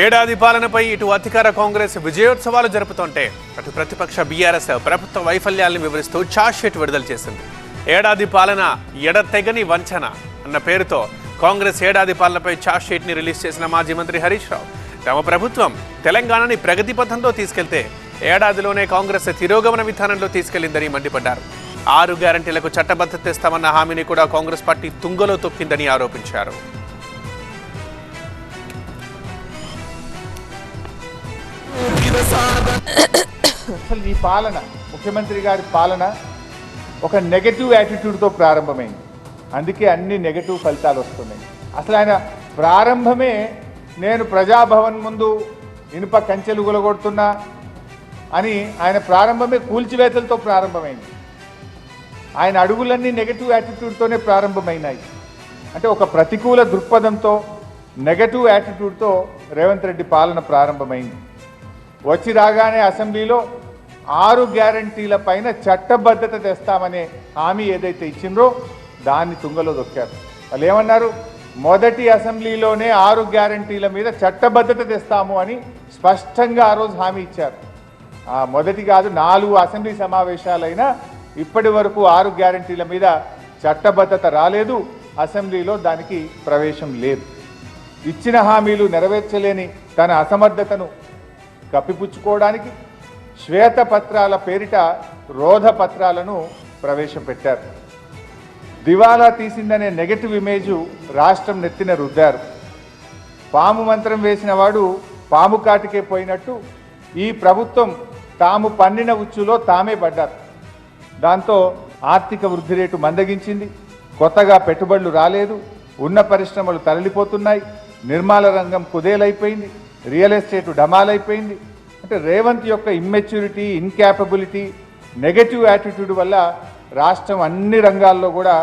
ఏడాది పాలనపై ఇటు అధికార కాంగ్రెస్ విజయోత్సవాలు జరుపుతుంటే అటు ప్రతిపక్ష బీఆర్ఎస్ ప్రభుత్వ వైఫల్యాలను వివరిస్తూ ఛార్జ్షీట్ విడుదల చేసింది. ఏడాది పాలన ఎడతెగని వంచన అన్న పేరుతో కాంగ్రెస్ ఏడాది పాలనపై ఛార్జ్షీట్ని రిలీజ్ చేసిన మాజీ మంత్రి హరీష్ రావు తమ ప్రభుత్వం తెలంగాణని ప్రగతి పథంలో తీసుకెళ్తే ఏడాదిలోనే కాంగ్రెస్ తిరోగమన విధానంలో తీసుకెళ్లిందని మండిపడ్డారు. 6 గ్యారంటీలకు చట్టబద్ధత తెస్తామన్న హామీని కూడా కాంగ్రెస్ పార్టీ తుంగలో తొక్కిందని ఆరోపించారు. అసలు ఈ పాలన ముఖ్యమంత్రి గారి పాలన ఒక నెగటివ్ యాటిట్యూడ్తో ప్రారంభమైంది. అందుకే అన్ని నెగటివ్ ఫలితాలు వస్తున్నాయి. అసలు ఆయన ప్రారంభమే నేను ప్రజాభవన్ ముందు ఇనుప కంచెలు గులగొడుతున్నా అని ఆయన ప్రారంభమే కూల్చివేతలతో ప్రారంభమైంది. ఆయన అడుగులన్నీ నెగటివ్ యాటిట్యూడ్తోనే ప్రారంభమైనాయి. అంటే ఒక ప్రతికూల దృక్పథంతో నెగటివ్ యాటిట్యూడ్తో రేవంత్ రెడ్డి పాలన ప్రారంభమైంది. వచ్చి రాగానే అసెంబ్లీలో 6 గ్యారంటీల పైన చట్టబద్ధత తెస్తామనే హామీ ఏదైతే ఇచ్చిండ్రో దాన్ని తుంగలో దొక్కారు. వాళ్ళు ఏమన్నారు, మొదటి అసెంబ్లీలోనే 6 గ్యారంటీల మీద చట్టబద్ధత తెస్తాము అని స్పష్టంగా ఆ రోజు హామీ ఇచ్చారు. మొదటి కాదు 4 అసెంబ్లీ సమావేశాలైనా ఇప్పటి వరకు 6 గ్యారంటీల మీద చట్టబద్ధత రాలేదు. అసెంబ్లీలో దానికి ప్రవేశం లేదు. ఇచ్చిన హామీలు నెరవేర్చలేని తన అసమర్థతను కప్పిపుచ్చుకోవడానికి శ్వేతపత్రాల పేరిట రోధ పత్రాలను ప్రవేశపెట్టారు. దివాలా తీసిందనే నెగటివ్ ఇమేజు రాష్ట్రం నెత్తిన రుద్దారు. పాము మంత్రం వేసిన వాడు పాము కాటికే పోయినట్టు ఈ ప్రభుత్వం తాము పన్నిన ఉచ్చులో తామే పడ్డారు. దాంతో ఆర్థిక వృద్ధి రేటు మందగించింది. కొత్తగా పెట్టుబడులు రాలేదు. ఉన్న పరిశ్రమలు తరలిపోతున్నాయి. నిర్మాణ రంగం కుదేలైపోయింది. Real estate డమాలైపోయింది. అంటే రేవంత్ యొక్క ఇమ్మెచ్యూరిటీ, ఇన్క్యాపబిలిటీ, నెగటివ్ యాటిట్యూడ్ వల్ల రాష్ట్రం అన్ని రంగాల్లో కూడా